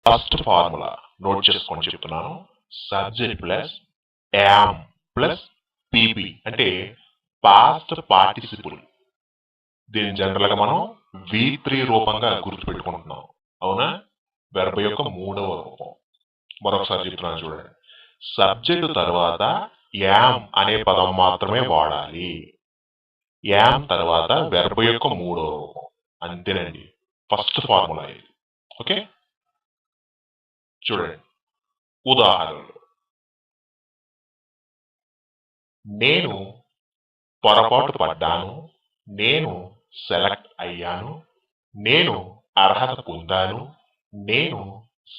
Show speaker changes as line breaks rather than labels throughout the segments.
First formula note చేసుకొని చెప్తున్నాను. Subject plus am plus PP అంటే పాస్ట్ పార్టిసిపుల్. దీని జనరల్ గా మనం V3 రూపంగా గుర్తుపెట్టుకుంటున్నాం. అవునా? వెర్బ్ యొక్క మూడవ రూపం. మరొకసారి చెప్తున్నాను చూడండి. సబ్జెక్టు తర్వాత యామ్ అనే పదం మాత్రమే వాడాలి. యామ్ తర్వాత వెర్బ్ యొక్క మూడవ రూపం. అంతేనండి. ఫస్ట్ ఫార్ములా ఇది. ఓకే, చూడండి ఉదాహరణలు. నేను పొరపాటు పడ్డాను, నేను సెలెక్ట్ అయ్యాను, నేను అర్హత పొందాను, నేను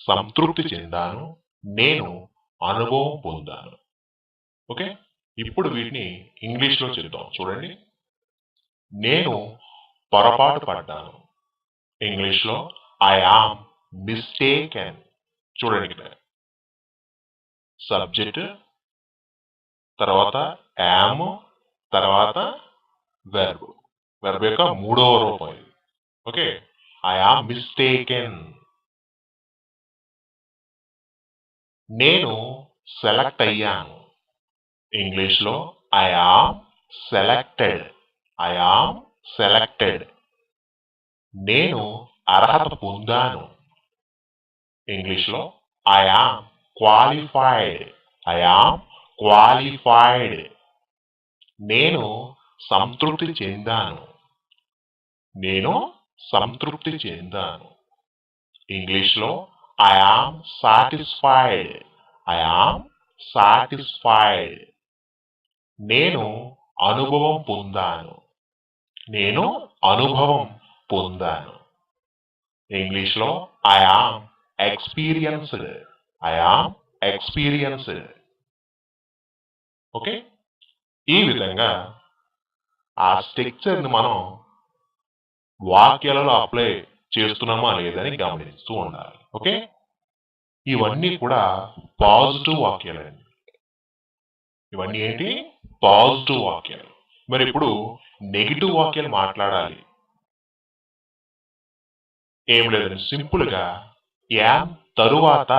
సంతృప్తి చెందాను, నేను అనుభవం పొందాను. ఓకే, ఇప్పుడు వీటిని ఇంగ్లీష్లో చెప్తాం. చూడండి. నేను పొరపాటు పడ్డాను. ఇంగ్లీష్లో ఐ ఆమ్ మిస్టేకెన్. చూడండి ఇక్కడ సబ్జెక్ట్ తర్వాత యామ్ తర్వాత వెర్బ్. వెర్బ్ యొక్క మూడవ రూపం ఇది. Okay, I am mistaken. నేను సెలెక్ట్ అయ్యాను. ఇంగ్లీష్లో I am selected. I am selected. నేను అర్హత పొందాను. ఇంగ్లీష్లో I am qualified. I am qualified. నేను సంతృప్తి చెందాను. నేను సంతృప్తి చెందాను. ఇంగ్లీష్లో I am satisfied. I am satisfied. నేను అనుభవం పొందాను. నేను అనుభవం పొందాను. ఇంగ్లీష్లో I am experienced. I am experienced. Okay, ఈ విధంగా ఆ స్ట్రక్చర్ని మనం వాక్యాలలో అప్లై చేస్తున్నామా లేదని గమనిస్తూ ఉండాలి. ఓకే, ఇవన్నీ కూడా పాజిటివ్ వాక్యాలండి. ఇవన్నీ ఏంటి? పాజిటివ్ వాక్యాలు. మరి ఇప్పుడు నెగిటివ్ వాక్యాలు మాట్లాడాలి. ఏం లేదండి, సింపుల్ గా యామ్ తరువాత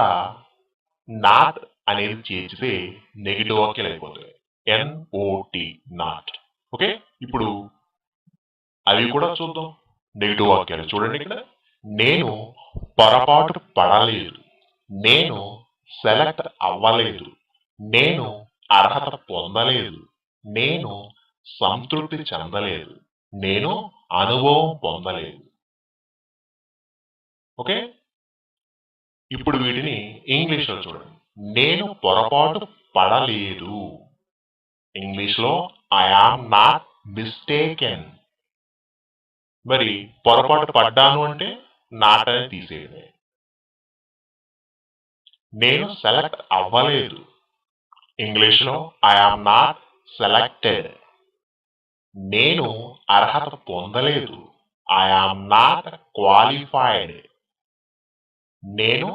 నాట్ అనేది చేర్చితే నెగిటివ్ వాక్యాలు అయిపోతాయి. NOT, not. ఓకే, ఇప్పుడు అవి కూడా చూద్దాం. నెగిటివ్ వాక్యాలు చూడండి ఇక్కడ. నేను పొరపాటు పడలేదు, నేను సెలెక్ట్ అవ్వలేదు, నేను అర్హత పొందలేదు, నేను సంతృప్తి చెందలేదు, నేను అనుభవం పొందలేదు. ఓకే, ఇప్పుడు వీటిని ఇంగ్లీష్లో చూడండి. నేను పొరపాటు పడలేదు. ఇంగ్లీష్లో ఐ ఆమ్ నాట్ మిస్టేకెన్. మరి పొరపాటు పడ్డాను అంటే నాట్ అని తీసేయడమే. నేను సెలెక్ట్ అవ్వలేదు. ఇంగ్లీష్లో ఐ ఆమ్ నాట్ సెలెక్టెడ్. నేను అర్హత పొందలేదు. I am not qualified. నేను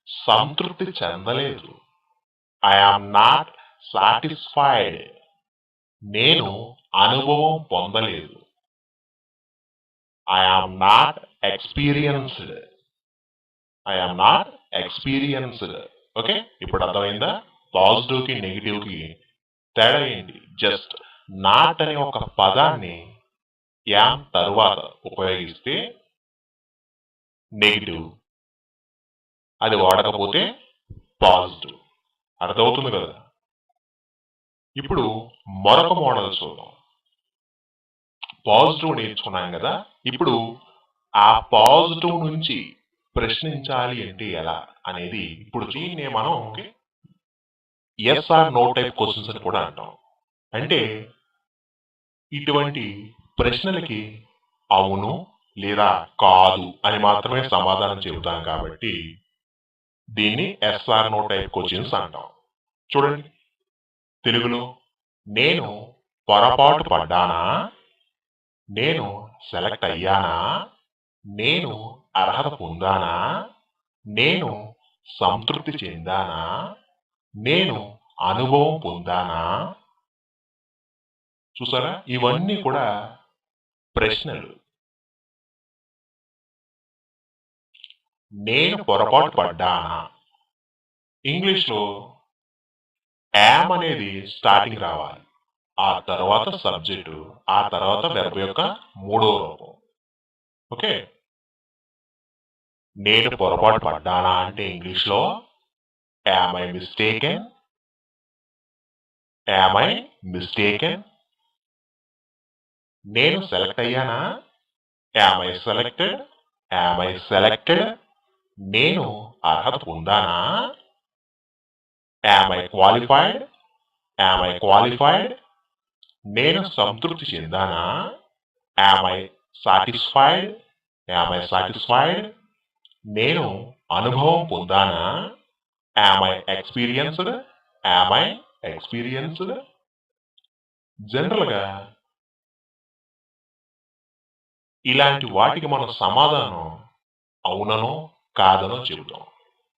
సంతృప్తి చెందలేదు. I am not satisfied. నేను అనుభవం పొందలేదు. I am not experienced. I am not experienced. Okay, ఇప్పుడు అర్థమైందా? పాజిటివ్ కి నెగిటివ్ కి తేడా ఏంటి? జస్ట్ నాట్ అనే ఒక పదాన్ని యామ్ తరువాత ఉపయోగిస్తే నెగిటివ్, అది వాడకపోతే పాజిటివ్. అర్థమవుతుంది కదా? ఇప్పుడు మరొక మోడల్ చూద్దాం. పాజిటివ్ నేర్చుకున్నాం కదా, ఇప్పుడు ఆ పాజిటివ్ నుంచి ప్రశ్నించాలి అంటే ఎలా అనేది ఇప్పుడు దీన్నే మనం yes or no type questions అని కూడా అంటాం. అంటే ఇటువంటి ప్రశ్నలకి అవును లేదా కాదు అని మాత్రమే సమాధానం చెబుతాం కాబట్టి దీన్ని yes or no type questions అంటాం. చూడండి తెలుగులో, నేను పొరపాటు పడ్డానా, నేను సెలెక్ట్ అయ్యానా, నేను అర్హత పొందానా, నేను సంతృప్తి చెందానా, నేను అనుభవం పొందానా. చూసారా, ఇవన్నీ కూడా ప్రశ్నలు. నేను పొరపాటు పడ్డానా. ఇంగ్లీష్లో యామ్ అనేది స్టార్టింగ్ రావాలి, ఆ తర్వాత సబ్జెక్టు, ఆ తర్వాత వెర్బ్ యొక్క మూడో రూపం. ఓకే, నేను పొరపాటు పడ్డానా అంటే ఇంగ్లీష్లో am I mistaken, am I mistaken. నేను సెలెక్ట్ అయ్యానా, am I selected, am I selected. నేను అర్హత పొందానా, am I qualified, am I qualified. నేను సంతృప్తి చెందానా, am I satisfied, am I satisfied. నేను అనుభవం పొందానా, am I experienced, am I experienced. జనరల్గా ఇలాంటి వాటికి మనం సమాధానం అవుననో కాదనో చెబుతాం.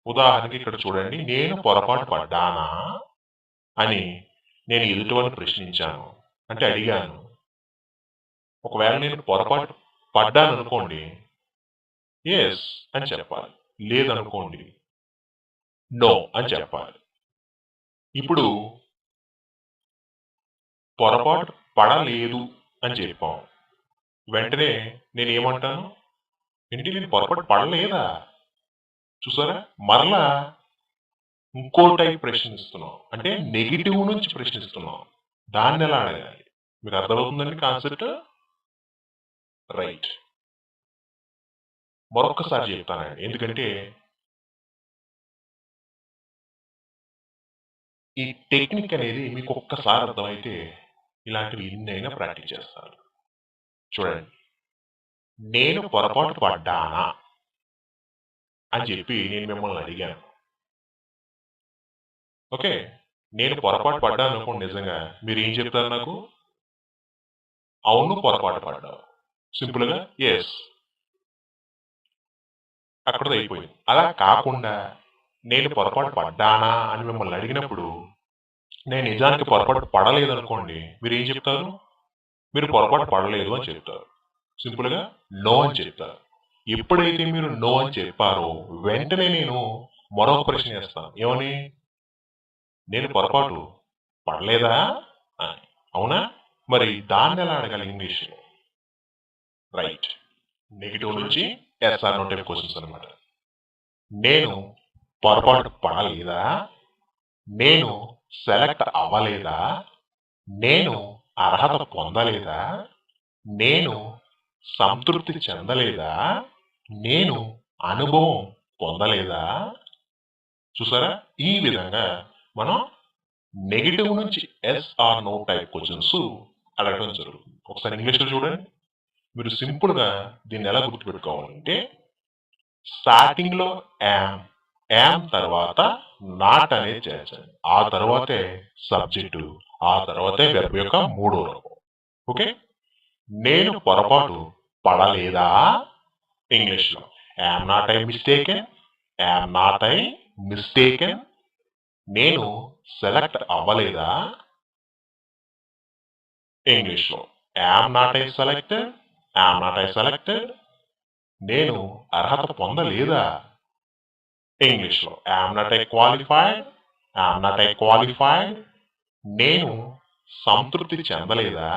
ఉదాహరణకి ఇక్కడ చూడండి, నేను పొరపాటు పడ్డానా అని నేను ఎదుటివారిని ప్రశ్నించాను అంటే అడిగాను. ఒకవేళ నేను పొరపాటు పడ్డాను అనుకోండి, ఎస్ అని చెప్పాలి, లేదనుకోండి నో అని చెప్పాలి. ఇప్పుడు పొరపాటు పడలేదు అని చెప్పాం, వెంటనే నేను ఏమంటాను, ఏంటి నేను పొరపాటు పడలేదా. చూసారా, మరలా ఇంకో టైప్ ప్రశ్నిస్తున్నాం, అంటే నెగిటివ్ నుంచి ప్రశ్నిస్తున్నాం. దాన్ని ఎలా అడగాలి, మీకు అర్థమవుతుందండి కాన్సెప్ట్? రైట్, మరొక్కసారి చెప్తానండి, ఎందుకంటే ఈ టెక్నిక్ అనేది మీకు ఒక్కసారి అర్థమైతే ఇలాంటివి ఎన్నైనా ప్రాక్టీస్ చేస్తారు. చూడండి, నేను పొరపాటు పడ్డానా అని చెప్పి నేను మిమ్మల్ని అడిగాను. ఓకే, నేను పొరపాటు పడ్డాను అనుకోండి, నిజంగా మీరు ఏం చెప్తారు నాకు, అవును పొరపాటు పడ్డావు, సింపుల్గా ఎస్, అక్కడతో అయిపోయింది. అలా కాకుండా నేను పొరపాటు పడ్డానా అని మిమ్మల్ని అడిగినప్పుడు నేను నిజానికి పొరపాటు పడలేదు అనుకోండి, మీరు ఏం చెప్తారు, మీరు పొరపాటు పడలేదు అని చెప్తారు, సింపుల్గా నో అని చెప్తారు. ఎప్పుడైతే మీరు నో అని చెప్పారో వెంటనే నేను మరొక ప్రశ్న చేస్తాను, ఏమని, నేను పొరపాటు పడలేదా అని. అవునా, మరి దాన్ని ఎలా అడగాలి ఇంగ్లీష్లో? రైట్, నెగిటివ్ నుంచి ఎస్ఆర్ నో టైప్ క్వశ్చన్స్ అనమాట. నేను పొరపాటు పడలేదా, నేను సెలెక్ట్ అవ్వలేదా, నేను అర్హత పొందలేదా, నేను సంతృప్తి చెందలేదా, నేను అనుభవం పొందలేదా. చూసారా, ఈ విధంగా మనం నెగిటివ్ నుంచి yes or no type questions అడగడం జరుగుతుంది. ఒకసారి ఇంగ్లీష్లో చూడండి, మీరు సింపుల్గా దీన్ని ఎలా గుర్తుపెట్టుకోవాలంటే, స్టార్టింగ్లో యామ్ తర్వాత నాట్ అనేది చేర్చాలి, ఆ తర్వాతే సబ్జెక్టు, ఆ తర్వాతే వెర్బ్ యొక్క మూడో రూపం. ఓకే, నేను పొరపాటు పడలేదా, ఇంగ్లీష్లో am not I mistaken, yam not I mistaken. నేను సెలెక్ట్ అవ్వలేదా, ఇంగ్లీష్లో am not I selected, yam not I selected. నేను అర్హత పొందలేదా, ఇంగ్లీష్లో am not I qualified, yam not I qualified. నేను సంతృప్తి చెందలేదా,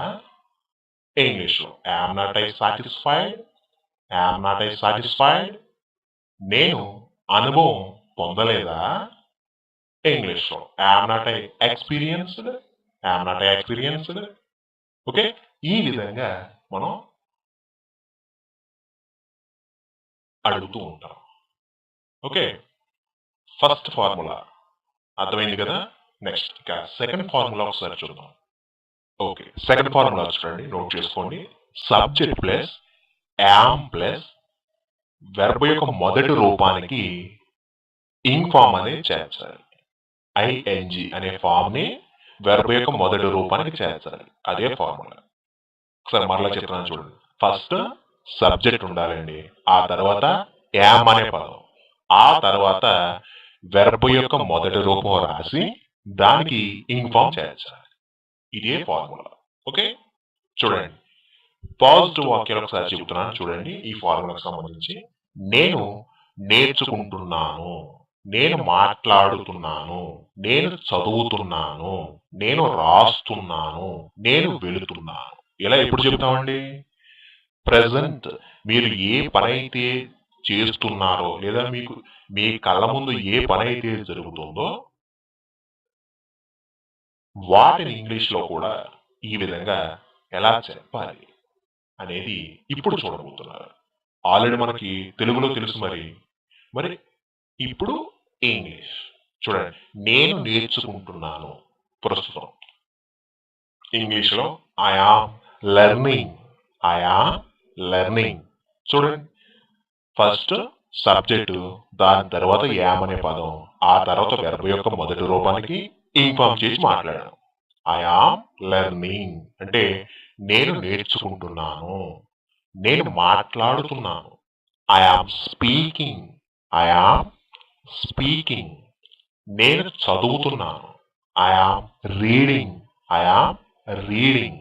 ఇంగ్లీష్లో am not I satisfied, yam not I satisfied. నేను అనుభవం పొందలేదా, ఇంగ్లీష్లో am not I experienced, yam not I experienced. Okay, ఈ విధంగా మనం అడుగుతూ ఉంటాం. ఓకే, ఫస్ట్ ఫార్ములా అర్థమైంది కదా. నెక్స్ట్ ఇక సెకండ్ ఫార్ములా ఒకసారి చూద్దాం. ఓకే, సెకండ్ ఫార్ములా చూడండి, నోట్ చేసుకోండి. Subject plus am plus verb యొక్క మొదటి రూపానికి ఇంగ్ ఫామ్ అనేది చేర్చాలి. ఐఎన్జి అనే ఫామ్ ని వెర్బ్ యొక్క మొదటి రూపానికి చేర్చాలి, అదే ఫార్ములా. ఒకసారి మరలా చెప్తున్నాను చూడండి. ఫస్ట్ సబ్జెక్ట్ ఉండాలండి, ఆ తర్వాత యామ్ అనే పదం, ఆ తర్వాత వెర్బ్ యొక్క మొదటి రూపం రాసి దానికి ఇంగ్ ఫామ్ చేర్చాలి, ఇదే ఫార్ములా. ఓకే, చూడండి, పాజిటివ్ వాక్యాలు ఒకసారి చెబుతున్నాను చూడండి. ఈ ఫార్ములాకు సంబంధించి, నేను నేర్చుకుంటున్నాను, నేను మాట్లాడుతున్నాను, నేను చదువుతున్నాను, నేను రాస్తున్నాను, నేను వెళుతున్నాను. ఇలా ఎప్పుడు చెప్తామండి? ప్రెజెంట్ మీరు ఏ పని అయితే చేస్తున్నారో లేదా మీకు మీ కళ్ళ ముందు ఏ పని అయితే జరుగుతుందో వాటిని ఇంగ్లీష్లో కూడా ఈ విధంగా ఎలా చెప్పాలి అనేది ఇప్పుడు చూడబోతున్నారు. ఆల్రెడీ మనకి తెలుగులో తెలుసు, మరి ఇప్పుడు ఇంగ్లీష్ చూడండి. నేను నేర్చుకుంటున్నాను. ప్రస్తుతం ఇంగ్లీష్లో I am learning. I am learning. చూడండి, ఫస్ట్ సబ్జెక్టు, దాని తర్వాత యామ్ అనే పదం, ఆ తర్వాత వెర్బ్ యొక్క మొదటి రూపానికి ఇన్ఫార్మ్ చేసి మాట్లాడాను. ఐ ఆమ్ లెర్నింగ్ అంటే నేను నేర్చుకుంటున్నాను, నేను మాట్లాడుతున్నాను. I am speaking. I am speaking. నేను చదువుతున్నాను. I am reading. I am reading.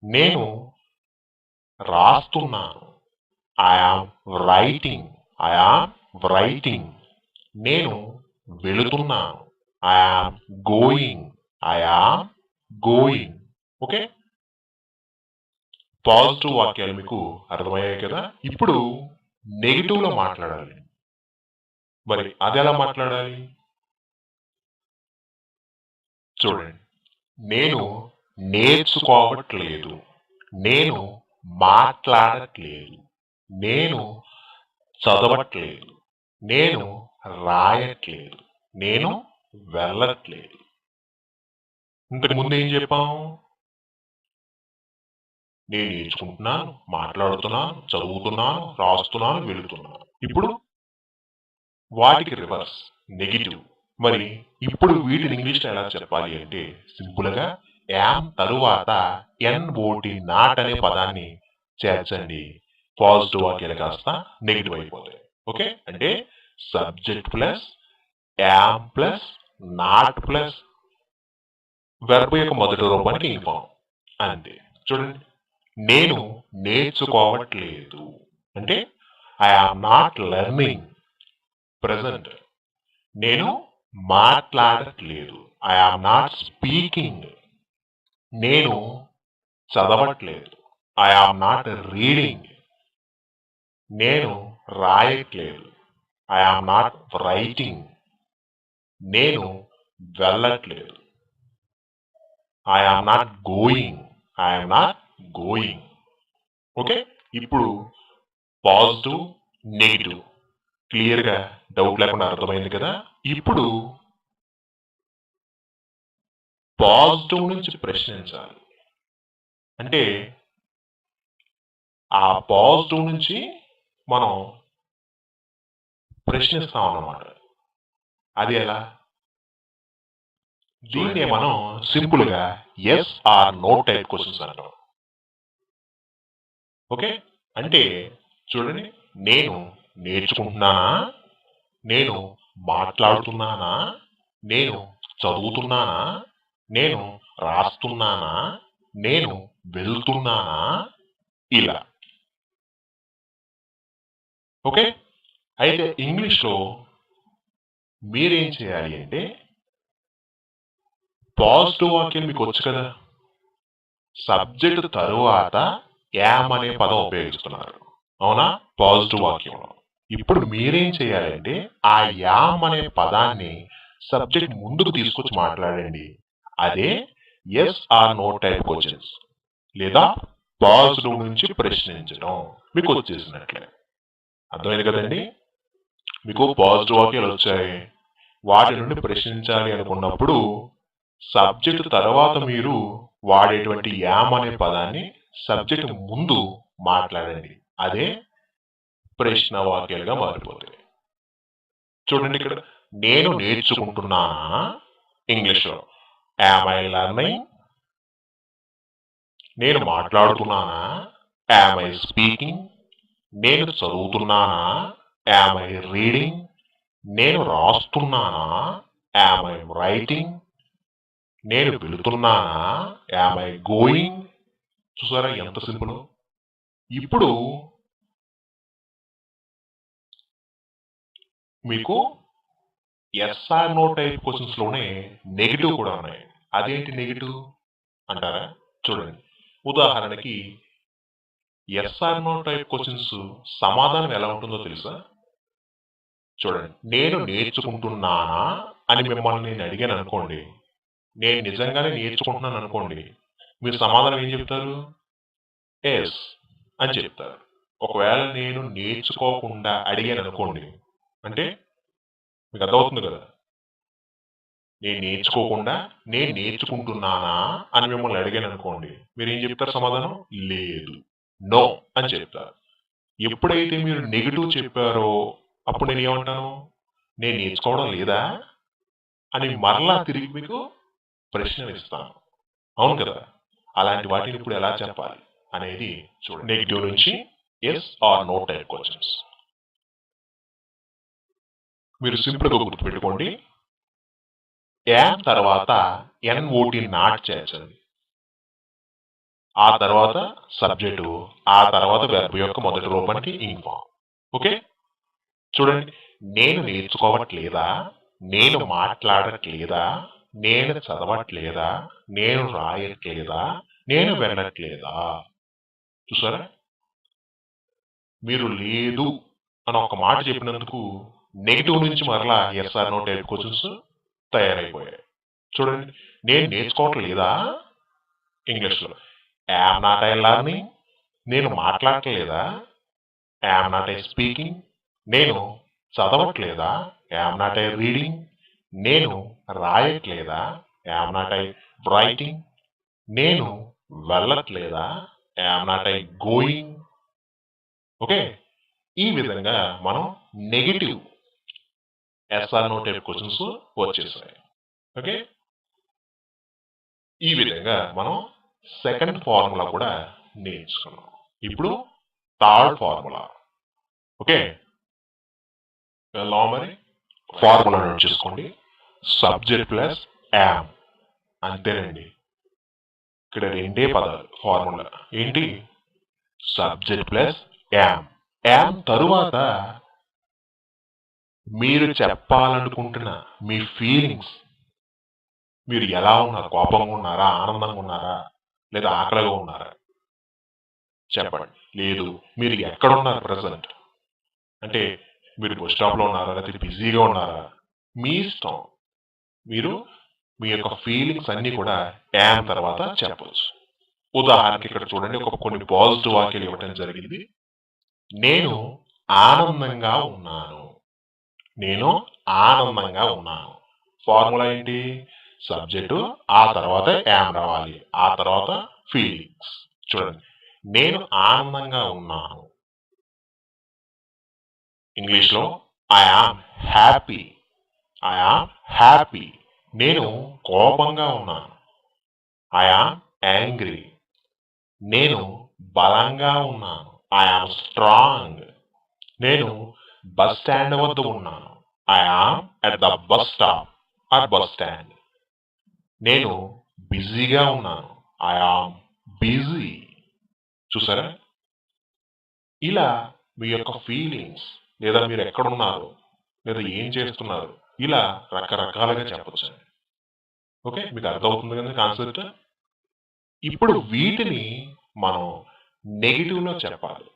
నేను రాస్తున్నాను. I am writing. I am writing. నేను వెళుతున్నాను. I am going. I am going. Okay, positive వాక్యాలు మీకు అర్థమయ్యాయి కదా. ఇప్పుడు నెగిటివ్ లో మాట్లాడాలి. మరి అది ఎలా మాట్లాడాలి చూడండి. నేను నేర్చుకోవట్లేదు, నేను మాట్లాడట్లేదు, నేను చదవట్లేదు, నేను రాయట్లేదు, నేను వెళ్ళట్లేదు. ఇంతకు ముందు ఏం చెప్పాము? నేను నేర్చుకుంటున్నాను, మాట్లాడుతున్నాను, చదువుతున్నాను, రాస్తున్నాను, వెళుతున్నాను. ఇప్పుడు వాటికి రివర్స్, నెగిటివ్. మరి ఇప్పుడు వీటిని ఇంగ్లీష్లో ఎలా చెప్పాలి అంటే సింపుల్ గా యామ్ తరువాత ఎన్ఓటి నాట్ అనే పదాన్ని చేర్చండి. పాజిటివ్ వాక్యాలు కాస్త నెగిటివ్ అయిపోతాయి. ఓకే, అంటే subject plus am plus not plus verb యొక్క మొదటి రూపానికి ఇన్ఫార్మ్. అంతే. చూడండి, నేను నేర్చుకోవట్లేదు అంటే I am not learning. Present నేను మాట్లాడట్లేదు. I am not speaking. నేను చదవట్లేదు. I am not reading. నేను రాయట్లేదు. I am not writing. నేను వెళ్ళట్లేదు. I am not going. I am not going. Okay, ఇప్పుడు పాజిటివ్, నెగిటివ్ క్లియర్ గా డౌట్ లేకుండా అర్థమైంది కదా. ఇప్పుడు పాజిటివ్ నుంచి ప్రశ్నించాలి. అంటే ఆ పాజిటివ్ నుంచి మనం ప్రశ్నిస్తాం అన్నమాట. అది ఎలా? దీన్నే మనం సింపుల్ గా yes or no type questions అంటాం. ఓకే, అంటే చూడండి, నేను నేర్చుకుంటున్నానా, నేను మాట్లాడుతున్నానా, నేను చదువుతున్నానా, నేను రాస్తున్నానా, నేను వెళ్తున్నానా, ఇలా. ఓకే, అయితే ఇంగ్లీష్లో మీరేం చేయాలి అంటే పాజిటివ్ వాక్యం మీకు వచ్చు కదా, సబ్జెక్ట్ తరువాత యామ్ అనే పదం ఉపయోగిస్తున్నారు, అవునా? పాజిటివ్ వాక్యంలో ఇప్పుడు మీరేం చేయాలంటే ఆ యామ్ అనే పదాన్ని సబ్జెక్ట్ ముందుకు తీసుకొచ్చి మాట్లాడండి. అదే yes or no type questions లేదా పాజిటివ్ నుంచి ప్రశ్నించడం మీకు వచ్చేసినట్లే. అర్థమైంది కదండి? మీకు పాజిటివ్ వాక్యాలు వచ్చాయి, వాటి నుండి ప్రశ్నించాలి అనుకున్నప్పుడు సబ్జెక్ట్ తర్వాత మీరు వాడేటువంటి యామ్ అనే పదాన్ని సబ్జెక్ట్ ముందు మాట్లాడండి. అదే ప్రశ్న వాక్యాలుగా మారిపోతాయి. చూడండి, ఇక్కడ నేను నేర్చుకుంటున్నానా, ఇంగ్లీష్లో యామ్ ఐ లెర్నింగ్. నేను మాట్లాడుతున్నానా, యామ్ ఐ స్పీకింగ్. నేను చదువుతున్నానా, యామ్ ఐ రీడింగ్. నేను రాస్తున్నానా, యామ్ ఐ రైటింగ్. నేను వెళుతున్నానా, యామ్ ఐ గోయింగ్. చూసారా ఎంత సింపుల్. ఇప్పుడు మీకు ఎస్ఆర్ నో టైప్ క్వశ్చన్స్ లోనే నెగిటివ్ కూడా ఉన్నాయి. అదేంటి నెగిటివ్ అంటారా? చూడండి, ఉదాహరణకి ఎస్ఆర్ నో టైప్ క్వశ్చన్స్ సమాధానం ఎలా ఉంటుందో తెలుసా? చూడండి, నేను నేర్చుకుంటున్నానా అని మిమ్మల్ని నేను అడిగాను అనుకోండి, నేను నిజంగానే నేర్చుకుంటున్నాను అనుకోండి, మీరు సమాధానం ఏం చెప్తారు? ఎస్ అని చెప్తారు. ఒకవేళ నేను నేర్చుకోకుండా అడిగాను అనుకోండి, అంటే మీకు అర్థమవుతుంది కదా, నేను నేర్చుకోకుండా నేను నేర్చుకుంటున్నానా అని మిమ్మల్ని అడిగాను అనుకోండి, మీరు ఏం చెప్తారు సమాధానం? లేదు, నో అని చెప్తారు. ఎప్పుడైతే మీరు నెగిటివ్ చెప్పారో అప్పుడు నేను ఏమంటాను? నేను నేర్చుకోవడం లేదా అని మరలా తిరిగి మీకు ప్రశ్న ఇస్తాను. అవును కదా? అలాంటి వాటిని ఇప్పుడు ఎలా చెప్పాలి అనేది చూడండి. నెగిటివ్ నుంచి yes or no type questions మీరు సింపుల్ గా గుర్తుపెట్టుకోండి. యామ్ తర్వాత ఎన్ఓటి నాట్ చేర్చండి. ఆ తర్వాత సబ్జెక్టు, ఆ తర్వాత వెర్బ్ యొక్క మొదటి రూపానికి ఇన్ఫార్మ్. ఓకే, చూడండి, నేను నేర్చుకోవట్లేదా, నేను మాట్లాడట్లేదా, నేను చదవట్లేదా, నేను రాయట్లేదా, నేను వెళ్ళట్లేదా. చూసారా, మీరు లేదు అని ఒక మాట చెప్పినందుకు నెగిటివ్ నుంచి మరలా ఎస్ఆర్ నో టైప్ క్వశ్చన్స్ తయారైపోయాయి. చూడండి, నేను నేర్చుకోవట్లేదా ఇంగ్లీష్లో యామ్ నాట్ ఐ లర్నింగ్, నేను మాట్లాడట్లేదా యామ్ నాట్ ఐ స్పీకింగ్, నేను చదవట్లేదా యామ్ నాట్ ఐ రీడింగ్, నేను రాయట్లేదా యామ్ నాట్ ఐ రైటింగ్, నేను వెళ్ళట్లేదా am not I going. Okay, ఈ విధంగా మనం negative yes or no type questions వచ్చేసాయి. ఓకే, ఈ విధంగా మనం సెకండ్ ఫార్ములా కూడా నేర్చుకున్నాం. ఇప్పుడు థర్డ్ ఫార్ములా. ఓకే, వెళ్దాం మరి. ఫార్ములా నోట్ చేసుకోండి. సబ్జెక్ట్ ప్లస్ యామ్, అంతేనండి. ఇక్కడ రెండే పదాలు ఫార్ములా. ఏంటి? Subject plus yam. యామ్ తరువాత మీరు చెప్పాలనుకుంటున్న మీ ఫీలింగ్స్, మీరు ఎలా ఉన్నారు, కోపంగా ఉన్నారా, ఆనందంగా ఉన్నారా, లేదా ఆకలిగా ఉన్నారా చెప్పండి. లేదు, మీరు ఎక్కడ ఉన్నారు ప్రజెంట్, అంటే మీరు బస్ స్టాప్ లో ఉన్నారా, లేకపోతే బిజీగా ఉన్నారా, మీ ఇష్టం. మీరు మీ యొక్క ఫీలింగ్స్ అన్ని కూడా యామ్ తర్వాత చెప్పవచ్చు. ఉదాహరణకి ఇక్కడ చూడండి, కొన్ని పాజిటివ్ వాక్యాలు ఇవ్వటం జరిగింది. నేను ఆనందంగా ఉన్నాను, నేను ఆనందంగా ఉన్నాను. ఫార్ములా ఏంటి? సబ్జెక్టు, ఆ తర్వాత యామ్ రావాలి, ఆ తర్వాత ఫీలింగ్స్. చూడండి, నేను ఆనందంగా ఉన్నాను, ఇంగ్లీష్లో I am happy, I am happy. నేను కోపంగా ఉన్నాను, ఐ ఆమ్ యాంగ్రీ. నేను బలంగా ఉన్నాను, ఐ ఆమ్ స్ట్రాంగ్. నేను బస్ స్టాండ్ వద్ద ఉన్నాను, I am at the bus stop or bus stand. నేను బిజీగా ఉన్నాను, ఐ ఆమ్ బిజీ. చూసారా, ఇలా మీ యొక్క ఫీలింగ్స్, లేదా మీరు ఎక్కడున్నారు, లేదా ఏం చేస్తున్నారు, ఇలా రకరకాలుగా చెప్పచ్చు. ఓకే, మీకు అర్థమవుతుంది కదా కాన్సెప్ట్. ఇప్పుడు వీటిని మనం నెగిటివ్ లో చెప్పాలి.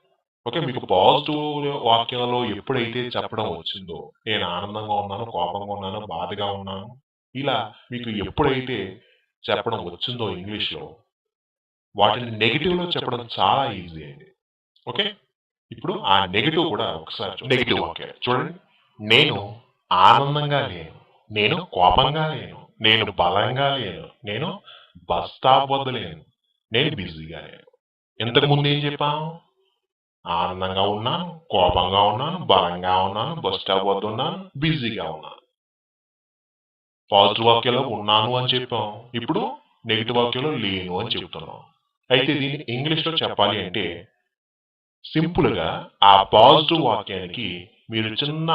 ఓకే, మీకు పాజిటివ్ వాక్యంలో ఎప్పుడైతే చెప్పడం వచ్చిందో, నేను ఆనందంగా ఉన్నాను, కోపంగా ఉన్నాను, బాధగా ఉన్నాను, ఇలా మీకు ఎప్పుడైతే చెప్పడం వచ్చిందో ఇంగ్లీష్లో, వాటిని నెగిటివ్ లో చెప్పడం చాలా ఈజీ అండి. ఓకే, ఇప్పుడు ఆ నెగిటివ్ కూడా ఒకసారి నెగిటివ్ వాక్యాలు చూడండి. నేను ఆనందంగా లేను, నేను కోపంగా లేను, నేను బలంగా లేను, నేను బస్ స్టాప్ వద్ద లేను, నేను బిజీగా లేను. ఇంతకు ముందు ఏం చెప్పాను? ఆనందంగా ఉన్నాను, కోపంగా ఉన్నాను, బలంగా ఉన్నాను, బస్ స్టాప్ వద్ద ఉన్నాను, బిజీగా ఉన్నాను. పాజిటివ్ వాక్యంలో ఉన్నాను అని చెప్పాం, ఇప్పుడు నెగిటివ్ వాక్యంలో లేను అని చెప్తున్నాం. అయితే దీన్ని ఇంగ్లీష్లో చెప్పాలి అంటే సింపుల్ గా ఆ పాజిటివ్ వాక్యానికి మీరు చిన్న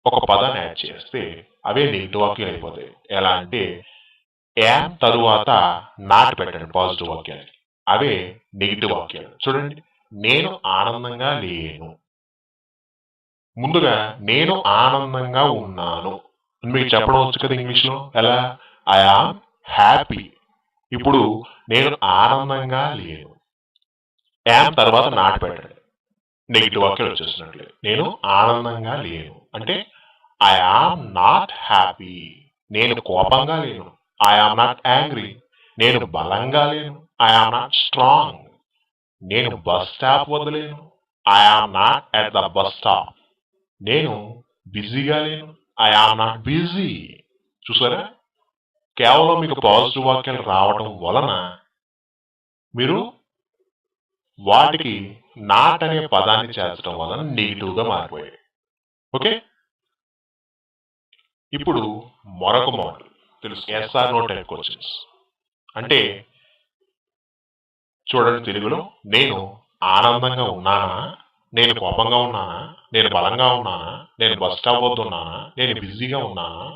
ఒక పదాన్ని యాడ్ చేస్తే అవే నెగిటివ్ వాక్యాలు అయిపోతాయి. ఎలా అంటే యామ్ తరువాత నాట్ పెట్టండి పాజిటివ్ వాక్యానికి, అవే నెగిటివ్ వాక్యాలు. చూడండి, నేను ఆనందంగా లేను, ముందుగా నేను ఆనందంగా ఉన్నాను అని మీకు చెప్పడం వచ్చు కదా ఇంగ్లీష్లో. ఎలా? I am happy. ఇప్పుడు నేను ఆనందంగా లేను. యామ్ తర్వాత నాట్ పెట్టండి, నెగిటివ్ వాక్యాలు వచ్చేసినట్లే. నేను ఆనందంగా లేను అంటే ఐ ఆమ్ నాట్ హ్యాపీ. నేను కోపంగా లేను. I am not angry. నేను బలంగా లేను. I am not strong. నేను బస్ స్టాప్ వద్ద లేను. I am not at the bus stop. నేను బిజీగా లేను. I am not busy. చూసారా? కేవలం మీకు పాజిటివ్ వాక్యాలు రావడం వలన మీరు వాటికి నాట్ అనే పదాన్ని చేర్చడం వలన నెగిటివ్ గా మారిపోయాయి. ఓకే, ఇప్పుడు మరొక మోడల్ తెలుసు, ఎస్ఆర్ నో టైప్ క్వశ్చన్స్. అంటే చూడండి, తెలుగులో నేను ఆనందంగా ఉన్నానా, నేను కోపంగా ఉన్నానా, నేను బలంగా ఉన్నానా, నేను బస్ స్టాప్ వద్ద ఉన్నానా, నేను బిజీగా ఉన్నానా,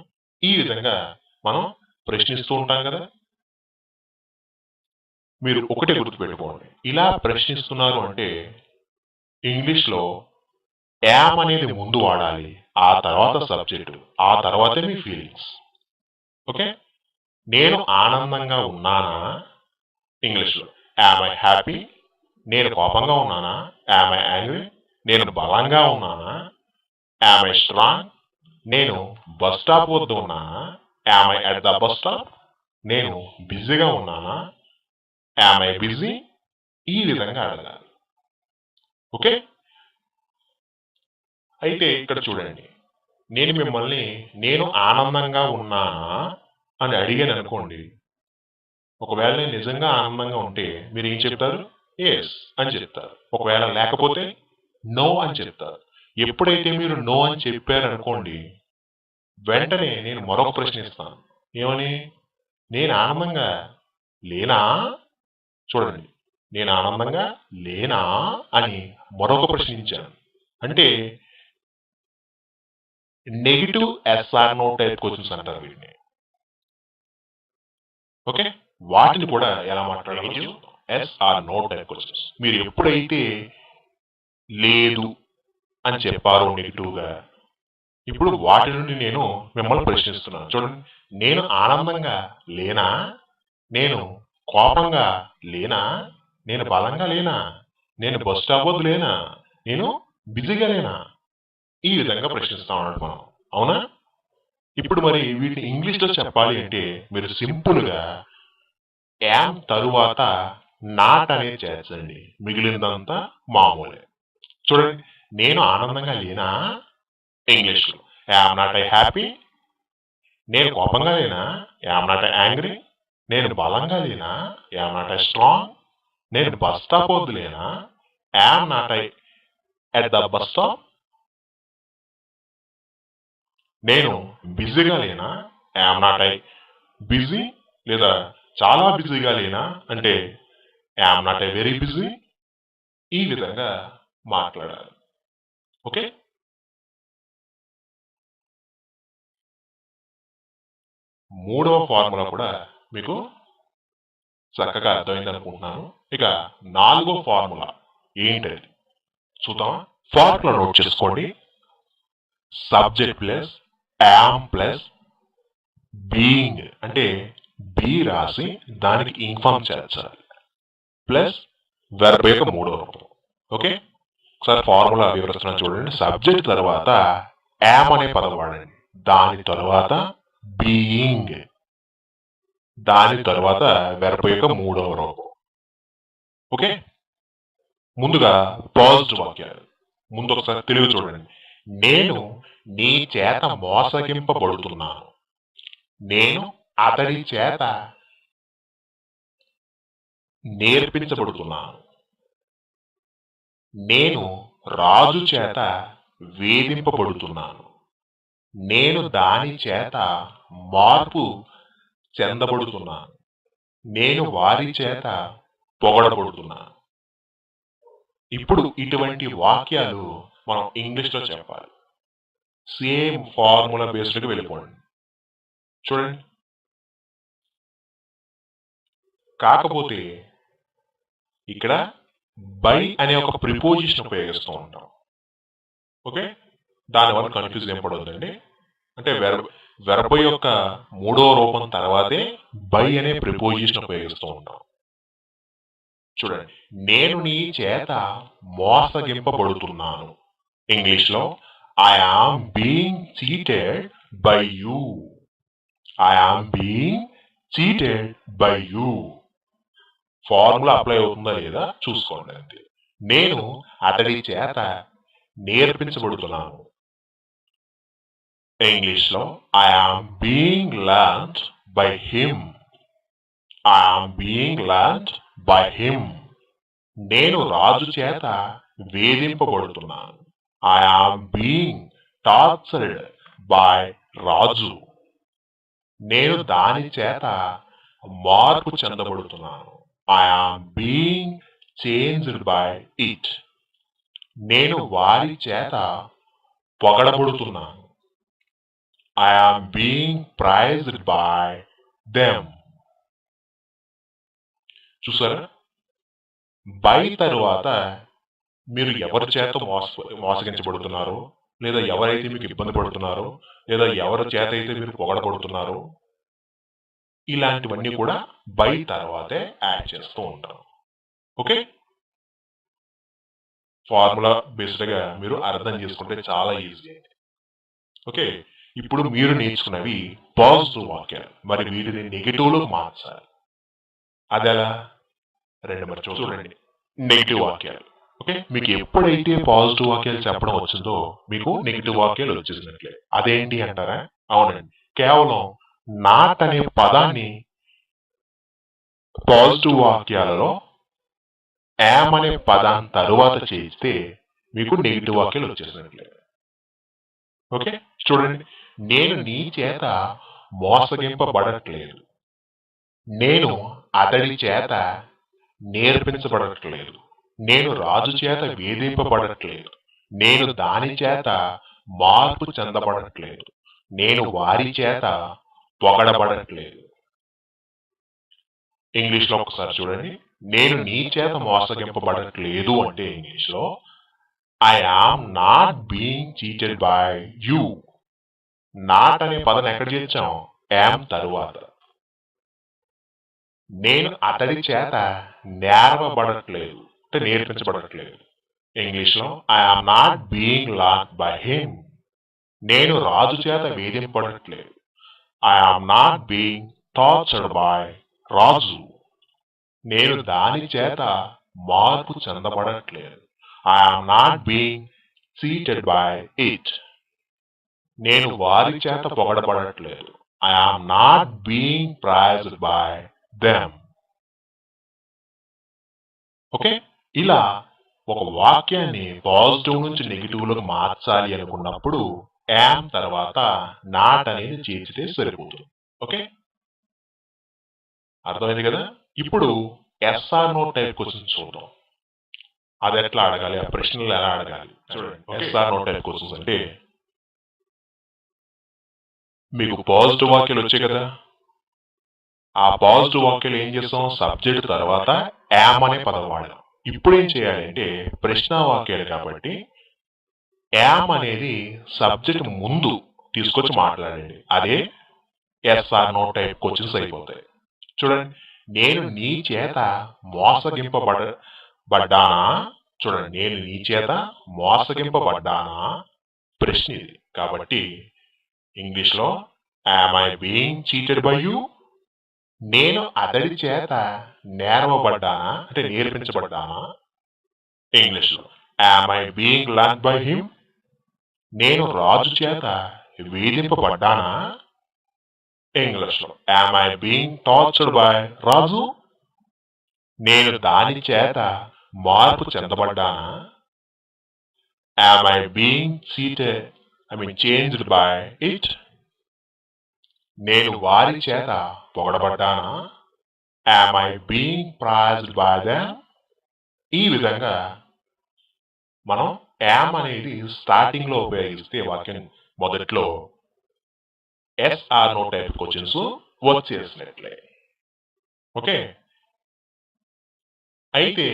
ఈ విధంగా మనం ప్రశ్నిస్తూ ఉంటాం కదా. మీరు ఒకటే గుర్తుపెట్టుకోండి, ఇలా ప్రశ్నిస్తున్నారు అంటే ఇంగ్లీష్లో యామ్ అనేది ముందు వాడాలి, ఆ తర్వాత సబ్జెక్టు, ఆ తర్వాతే మీ ఫీలింగ్స్. ఓకే, నేను ఆనందంగా ఉన్నానా, ఇంగ్లీష్లో యామ్ ఐ హ్యాపీ. నేను కోపంగా ఉన్నానా, యామ్ ఐ యాంగ్రీ. నేను బలంగా ఉన్నానా, యామ్ ఐ స్ట్రాంగ్. నేను బస్ స్టాప్ వద్ద ఉన్నానా, am I at the bus stop. నేను బిజీగా ఉన్నానా, యామ్ ఐ బిజీ. ఈ విధంగా అడగాలి. ఓకే, అయితే ఇక్కడ చూడండి, నేను మిమ్మల్ని నేను ఆనందంగా ఉన్నానా అని అడిగాను అనుకోండి. ఒకవేళ నేను నిజంగా ఆనందంగా ఉంటే మీరు ఏం చెప్తారు? ఎస్ అని చెప్తారు. ఒకవేళ లేకపోతే నో అని చెప్తారు. ఎప్పుడైతే మీరు నో అని చెప్పారనుకోండి, వెంటనే నేను మరొక ప్రశ్న ఇస్తాను. ఏమని? నేను ఆనందంగా లేనా? చూడండి, నేను ఆనందంగా లేనా అని మరొక ప్రశ్నించాను. అంటే negative yes or no type questions అంటారు వీటిని. ఓకే, వాటిని కూడా ఎలా మాట్లాడాలి? Yes or no type questions. మీరు ఎప్పుడైతే లేదు అని చెప్పారో నెగిటివ్ గా, ఇప్పుడు వాటి నుండి నేను మిమ్మల్ని ప్రశ్నిస్తున్నాను. చూడండి, నేను ఆనందంగా లేనా, నేను కోపంగా లేనా, నేను బలంగా లేనా, నేను బస్ స్టాప్ వద్ద లేనా, నేను బిజీగా లేనా, ఈ విధంగా ప్రశ్నిస్తాం అన్నట్టు మనం. అవునా? ఇప్పుడు మరి వీటిని ఇంగ్లీష్ లో చెప్పాలి అంటే మీరు సింపుల్ గా యామ్ తరువాత నాట్ అనేది చేర్చండి, మిగిలిందంతా మామూలే. చూడండి, నేను ఆనందంగా లేనా, ఇంగ్లీష్ లో యామ్ నాట్ ఐ హ్యాపీ. నేను కోపంగా లేనా, యామ్ నాట్ ఐ యాంగ్రీ. నేను బలంగా లేనా, యామ్ నాట్ ఐ స్ట్రాంగ్. నేను బస్ స్టాప్ వద్ద లేనా, yam not I at the bus stop. నేను బిజీగా లేనా, యామ్ నాట్ ఐ బిజీ. లేదా చాలా బిజీగా లేనా అంటే yam not I very busy. ఈ విధంగా మాట్లాడాలి. ఓకే, మూడవ ఫార్ములా కూడా మీకు చక్కగా అర్థమైంది అనుకుంటున్నాను. ఇక నాలుగో ఫార్ములా ఏంటది చూద్దామా? ఫార్ములా నోట్ చేసుకోండి. Subject plus am plus being అంటే బి రాసి దానికి ఇన్ఫార్మ్ చేర్చాలి, ప్లస్ వెర్బ్ యొక్క మూడో రూపం. ఓకే, ఒకసారి ఫార్ములా వివరిస్తున్నా చూడండి. సబ్జెక్ట్ తర్వాత యామ్ అనే పదం వాడండి, దాని తర్వాత బీయింగ్, దాని తర్వాత వెర్బ్ యొక్క మూడవ రూపం. ఓకే, ముందుగా పాజిటివ్ వాక్యాలు. ముందు ఒకసారి తెలుగు చూడండి. నేను నీ చేత మోసగింపబడుతున్నాను. నేను అతడి చేత నేర్పించబడుతున్నాను. నేను రాజు చేత వేధింపబడుతున్నాను. నేను దాని చేత మార్పు చెందబడుతున్నాను. నేను వారి చేత పొగడబడుతున్నాను. ఇప్పుడు ఇటువంటి వాక్యాలు మనం ఇంగ్లీష్లో చెప్పాలి. సేమ్ ఫార్ములా బేస్డ్కి వెళ్ళిపోండి. చూడండి, కాకపోతే ఇక్కడ బై అనే ఒక ప్రిపోజిషన్ ఉపయోగిస్తూ ఉంటాం. ఓకే, దానివల్ల కన్ఫ్యూజ్ ఏం పడవద్దండి. అంటే వెర్బ్ యొక్క మూడో రూపం తర్వాతే బై అనే ప్రిపోజిషన్ ఉపయోగిస్తూ ఉంటాం. చూడండి, నేను నీ చేత మోసగింపబడుతున్నాను. ఇంగ్లీష్ లో I am being cheated by you. I am being cheated by you. Formula apply అవుతుందా లేదా చూసుకోండి అంతే. నేను అతడి చేత నేర్పించబడుతున్నాను. ఇంగ్లీష్ లో I am being learned by him. I am being learned by him. నేను రాజు చేత వేధింపబడుతున్నాను. I am being tortured by Raju. నేను దాని చేత మార్పు చెందబడుతున్నాను. I am being changed by it. నేను వారి చేత పొగడబడుతున్నాను. I am being praised by them. చూసారా, బై తరువాత మీరు ఎవరి చేత మోసగించబడుతున్నారో, లేదా ఎవరైతే మీకు ఇబ్బంది పడుతున్నారో, లేదా ఎవరి చేత అయితే మీరు పొగడబడుతున్నారో, ఇలాంటివన్నీ కూడా బై తర్వాతే యాడ్ చేస్తూ ఉంటారు. ఓకే, ఫార్ములా బేస్డ్ గా మీరు అర్థం చేసుకుంటే చాలా ఈజీ. ఓకే, ఇప్పుడు మీరు నేర్చుకున్నవి పాజిటివ్ వాక్యాలు, మరి వీటిని నెగిటివ్ లో మార్చాలి. అదెలా? మరి చూడండి, నెగిటివ్ వాక్యాలు. ఓకే, మీకు ఎప్పుడైతే పాజిటివ్ వాక్యాలు చెప్పడం వచ్చిందో మీకు నెగిటివ్ వాక్యాలు వచ్చేసినట్లే. అదేంటి అంటారా? అవునండి, కేవలం నాట్ అనే పదాన్ని పాజిటివ్ వాక్యాలలో యామ్ అనే పదాన్ని తరువాత చేస్తే మీకు నెగిటివ్ వాక్యాలు వచ్చేసినట్లే. ఓకే, చూడండి, నేను నీ చేత మోసగింపబడట్లేదు. నేను అతడి చేత నేర్పించబడట్లేదు. నేను రాజు చేత వేధింపబడట్లేదు. నేను దాని చేత మార్పు చెందబడట్లేదు. నేను వారి చేత పొగడబడట్లేదు. ఇంగ్లీష్ లో ఒకసారి చూడండి, నేను నీ చేత మోసగింపబడట్లేదు అంటే ఇంగ్లీష్ లో I am not being cheated by you. Not అనే పదం ఎక్కడ చేర్చాం? యామ్ తరువాత. నేను అతడి చేత నేర్వబడట్లేదు అంటే నేర్పించబడట్లేదు. ఇంగ్లీష్ లో I am not being learned by him. నేను రాజు చేత వేధింపబడట్లేదు. I am not being tortured by Raju. నేను దాని చేత మార్పు చెందబడట్లేదు. I am not being cheated by it. నేను వారి చేత పొగడబడట్లేదు. I am not being praised by them. Okay, ఇలా ఒక వాక్యాన్ని పాజిటివ్ నుంచి నెగిటివ్ లోకి మార్చాలి అనుకున్నప్పుడు యామ్ తర్వాత నాట్ అనేది చేర్చితే సరిపోతుంది. ఓకే, అర్థమైంది కదా? ఇప్పుడు ఎస్ఆర్ నో టైప్ క్వశ్చన్స్ చూద్దాం. అది ఎట్లా అడగాలి, ఆ ప్రశ్నలు ఎలా అడగాలి చూడండి. ఎస్ఆర్ నో టైప్ క్వశ్చన్స్ అంటే మీకు పాజిటివ్ వాక్యాలు వచ్చాయి కదా, ఆ పాజిటివ్ వాక్యాలు ఏం చేస్తాం? సబ్జెక్ట్ తర్వాత యామ్ అనే పదం వాడాం. ఇప్పుడు ఏం చేయాలి అంటే ప్రశ్న వాక్యాలు కాబట్టి యామ్ అనేది సబ్జెక్ట్ ముందు తీసుకొచ్చి మాట్లాడండి. అదే ఎస్ఆర్ నో టైప్ క్వశ్చన్స్ అయిపోతాయి. చూడండి, నేను నీ చేత మోసగింపబడ్డానా? చూడండి, నేను నీ చేత మోసగింపబడ్డానా ప్రశ్న ఇది. కాబట్టి ఇంగ్లీష్ లో am I being cheated by you. నేను అతడి చేత నేర్వబడ్డానా అంటే నేర్పించబడ్డానా? ఇంగ్లీష్ లో am I being learned by him. నేను రాజు చేత వేధింపబడ్డానా? ఇంగ్లీష్ లో am I being tortured by Raju. నేను దాని చేత మార్పు చెందబడ్డానా? Am I being changed by it. నేను వారి చేత పొగడబడ్డానా? Am I being praised by them. ఈ విధంగా మనం యామ్ అనేది స్టార్టింగ్ లో ఉపయోగిస్తే వాక్యం మొదట్లో ఎస్ఆర్ నో టైప్ క్వశ్చన్స్ వచ్చేసినట్లే. ఓకే, అయితే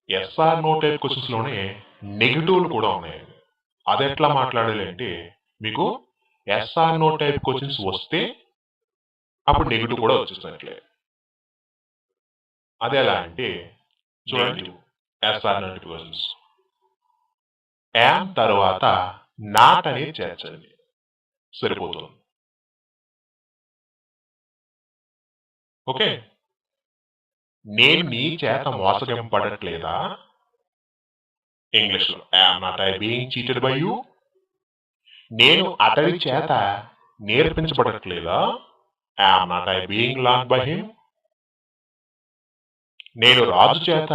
ఎస్ఆర్ నో టైప్ క్వశ్చన్స్ లోనే నెగిటివ్లు కూడా ఉన్నాయి. అది ఎట్లా మాట్లాడాలి అంటే మీకు ఎస్ఆర్ నో టైప్ క్వశ్చన్స్ వస్తే అప్పుడు నెగిటివ్ కూడా వచ్చేసినట్లే. అది ఎలా అంటే చూడండి, yes or no type questions am తర్వాత నాట్ అనేది చేర్చండి, సరిపోతుంది. ఓకే, నేను నీ చేత మోసగింపబడట్లేదా? ఇంగ్లీష్లో am not I being cheated by you. నేను అతడి చేత నేర్పించబడట్లేదా? Am not I being learned by him. నేను రాజు చేత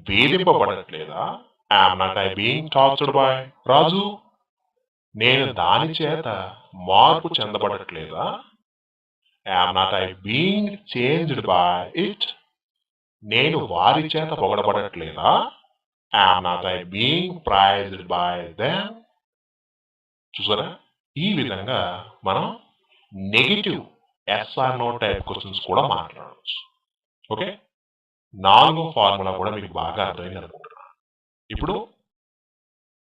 వేధింపబడట్లేదా? Am not I being tortured by Raju. నేను దాని చేత మార్పు చెందబడట్లేదా? Am not I being changed by it. నేను వారి చేత పొగడబడట్లేదా? Am not I being praised by them. చూసారా, ఈ విధంగా మనం negative yes or no type questions కూడా మాట్లాడవచ్చు. ఓకే, 4వ ఫార్ములా కూడా మీకు బాగా అర్థమైంది అనుకుంటున్నాను. ఇప్పుడు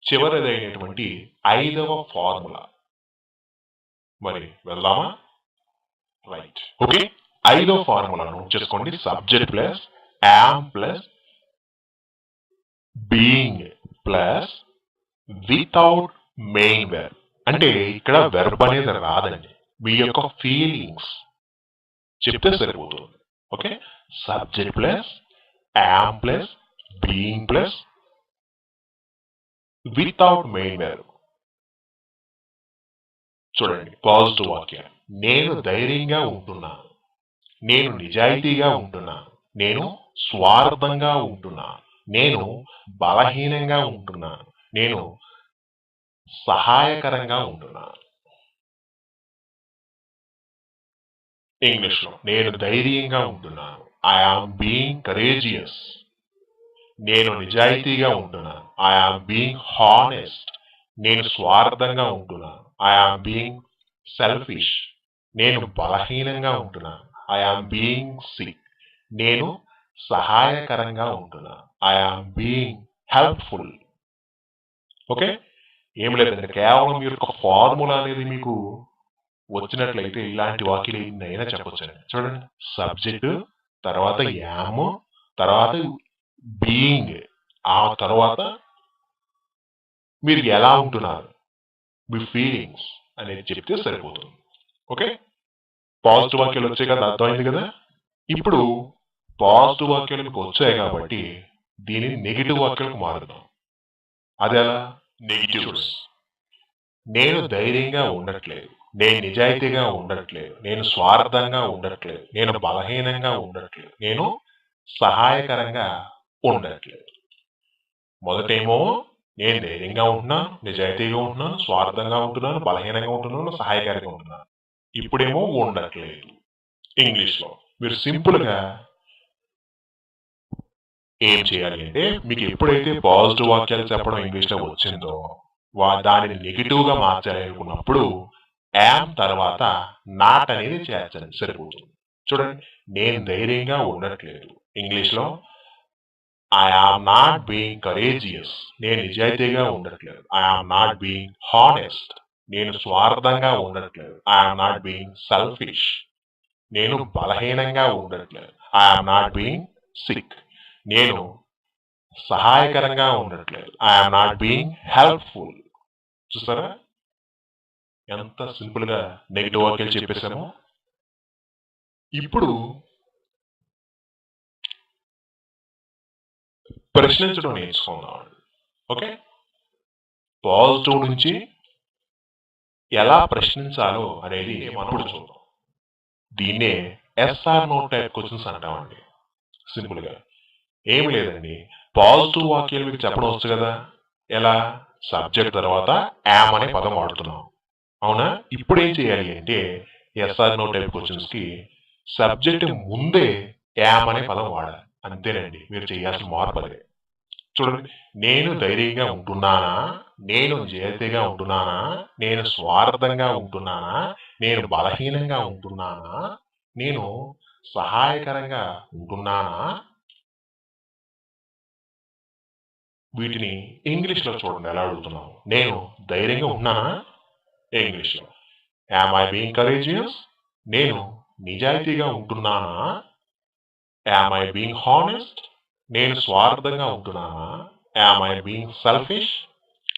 చివరిదైనటువంటి 5వ ఫార్ములా మరి వెళ్దామా? రైట్. ఓకే, 5వ ఫార్ములా నోట్ చేసుకోండి. Subject plus am plus being plus without main verb. అంటే ఇక్కడ వెర్బ్ అనేది రాదండి, మీ యొక్క ఫీలింగ్స్ చెప్తే సరిపోతుంది. Okay, subject plus am plus being plus without main verb. చూడండి, పాజిటివ్ వాక్యం. నేను ధైర్యంగా ఉంటున్నాను, నేను నిజాయితీగా ఉంటున్నాను, నేను స్వార్థంగా ఉంటున్నాను, నేను బలహీనంగా ఉంటున్నాను, నేను సహాయకరంగా ఉంటున్నాను. ఇంగ్లీష్లో నేను ధైర్యంగా ఉంటున్నాను, ఐ ఆమ్ బీయింగ్ కరేజియస్. నేను నిజాయితీగా ఉంటున్నాను, ఐ ఆమ్ బీయింగ్ హానెస్ట్. నేను స్వార్థంగా ఉంటున్నాను, ఐ ఆమ్ బీయింగ్ సెల్ఫిష్. నేను బలహీనంగా ఉంటున్నాను, ఐ ఆమ్ బీయింగ్ సిక్. నేను సహాయకరంగా ఉంటున్నాను, I am being helpful. Okay, ఏం లేదండి, కేవలం మీరు ఒక ఫార్ములా అనేది మీకు వచ్చినట్లయితే ఇలాంటి వాక్యాలు ఎన్నైనా చెప్పొచ్చండి. చూడండి, సబ్జెక్ట్ తర్వాత యామ్ తర్వాత బీయింగ్, ఆ తర్వాత మీరు ఎలా ఉంటున్నారు, మీ ఫీలింగ్స్ అనేది చెప్తే సరిపోతుంది. ఓకే, పాజిటివ్ వాక్యాలు వచ్చాయి కదా, అర్థమైంది కదా. ఇప్పుడు పాజిటివ్ వాక్యాలు మీకు వచ్చాయి కాబట్టి దీనిని నెగిటివ్ వాక్యాలకు మారుదాం. అది ఎలా? నెగిటివ్స్. నేను ధైర్యంగా ఉండట్లేదు, నేను నిజాయితీగా ఉండట్లేదు, నేను స్వార్థంగా ఉండట్లేదు, నేను బలహీనంగా ఉండట్లేదు, నేను సహాయకరంగా ఉండట్లేదు. మొదటేమో నేను ధైర్యంగా ఉంటున్నాను, నిజాయితీగా ఉంటున్నాను, స్వార్థంగా ఉంటున్నాను, బలహీనంగా ఉంటున్నాను, సహాయకరంగా ఉంటున్నాను. ఇప్పుడేమో ఉండట్లేదు. ఇంగ్లీష్లో మీరు సింపుల్గా ఏం చేయాలి అంటే, మీకు ఎప్పుడైతే పాజిటివ్ వాక్యాలు చెప్పడం ఇంగ్లీష్లో వచ్చిందో దానిని నెగిటివ్గా మార్చాలి అనుకున్నప్పుడు యామ్ తర్వాత నాట్ అనేది చేర్చండి, సరిపోతుంది. చూడండి, నేను ధైర్యంగా ఉండట్లేదు. ఇంగ్లీష్లో I am not being courageous. నేను నిజాయితీగా ఉండట్లేదు, I am not being honest. నేను స్వార్థంగా ఉండట్లేదు, I am not being selfish. నేను బలహీనంగా ఉండట్లేదు, I am not being sick. నేను సహాయకరంగా ఉండట్లేదు, I am not being helpful. చూసారా, ఎంత సింపుల్ గా నెగిటివ్ వాక్యాలు చెప్పేసాము. ఇప్పుడు ప్రశ్నించడం నేర్చుకుందాం. ఓకే, పాజిటివ్ నుంచి ఎలా ప్రశ్నించాలో అనేది మనం చూద్దాం. దీన్నే ఎస్ఆర్ నో టైప్ క్వశ్చన్స్ అంటామండి. సింపుల్ గా ఏమి లేదండి, పాజిటివ్ వాక్యాలు మీకు చెప్పడం వచ్చు కదా. ఎలా? సబ్జెక్ట్ తర్వాత యామ్ అనే పదం వాడుతున్నాం, అవునా? ఇప్పుడు ఏం చేయాలి అంటే ఎస్ఆర్ నో టైప్ క్వశ్చన్స్ కి సబ్జెక్ట్ ముందే యామ్ అనే పదం వాడాలి. అంతేనండి, మీరు చేయాల్సిన మార్పు అదే. చూడండి, నేను ధైర్యంగా ఉంటున్నానా, నేను నిజాయితీగా ఉంటున్నానా, నేను స్వార్థంగా ఉంటున్నానా, నేను బలహీనంగా ఉంటున్నానా, నేను సహాయకరంగా ఉంటున్నానా. వీటిని ఇంగ్లీష్లో చూడండి ఎలా అడుగుతున్నాను. నేను ధైర్యంగా ఉంటున్నానా ఇంగ్లీష్లో యామ్ ఐ బీయింగ్ కరేజియస్ నేను నిజాయితీగా ఉంటున్నానా యామ్ ఐ బీయింగ్ హానెస్ట్ నేను స్వార్థంగా ఉంటున్నానా యామ్ ఐ బీయింగ్ సెల్ఫిష్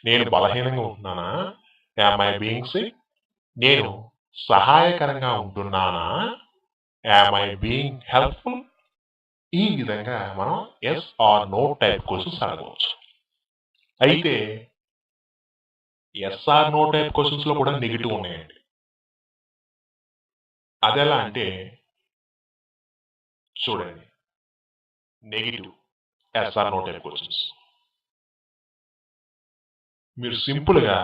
నేను బలహీనంగా ఉంటున్నానా యామ్ ఐ బీయింగ్ సిక్ నేను సహాయకరంగా ఉంటున్నానా యామ్ ఐ బీయింగ్ హెల్ప్ఫుల్ ఈ విధంగా మనం yes or no type questions అడగవచ్చు. అయితే yes or no type questions లో కూడా నెగిటివ్ ఉన్నాయండి. అదెలా అంటే చూడండి, negative yes or no type questions మీరు సింపుల్ గా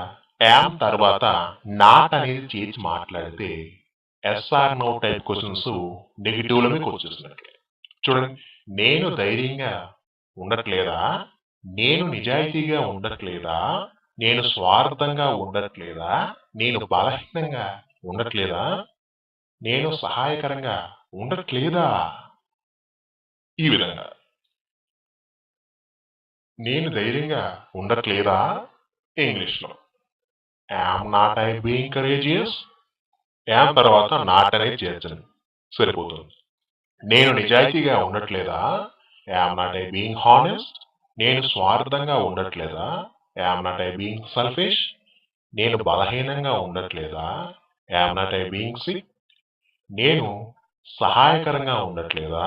యామ్ తర్వాత నాట్ అనేది చేర్చి మాట్లాడితే yes or no type questions negative లో మీకు వచ్చేసినట్లే. చూడండి, నేను ధైర్యంగా ఉండట్లేదా, నేను నిజాయితీగా ఉండట్లేదా, నేను స్వార్థంగా ఉండట్లేదా, నేను బలహీనంగా ఉండట్లేదా, నేను సహాయకరంగా ఉండట్లేదా. ఈ విధంగా నేను ధైర్యంగా ఉండట్లేదా ఇంగ్లీష్లో am not I being courageous am తర్వాత నాట్ అనేది చేర్చండి సరిపోతుంది. నేను నిజాయితీగా ఉండట్లేదా am not I being honest నేను స్వార్థంగా ఉండట్లేదా am not I being selfish నేను బలహీనంగా ఉండట్లేదా am not I being sick నేను సహాయకరంగా ఉండట్లేదా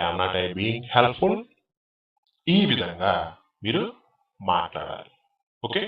am not I being helpful. ఈ విధంగా మీరు మాట్లాడాలి. ఓకే.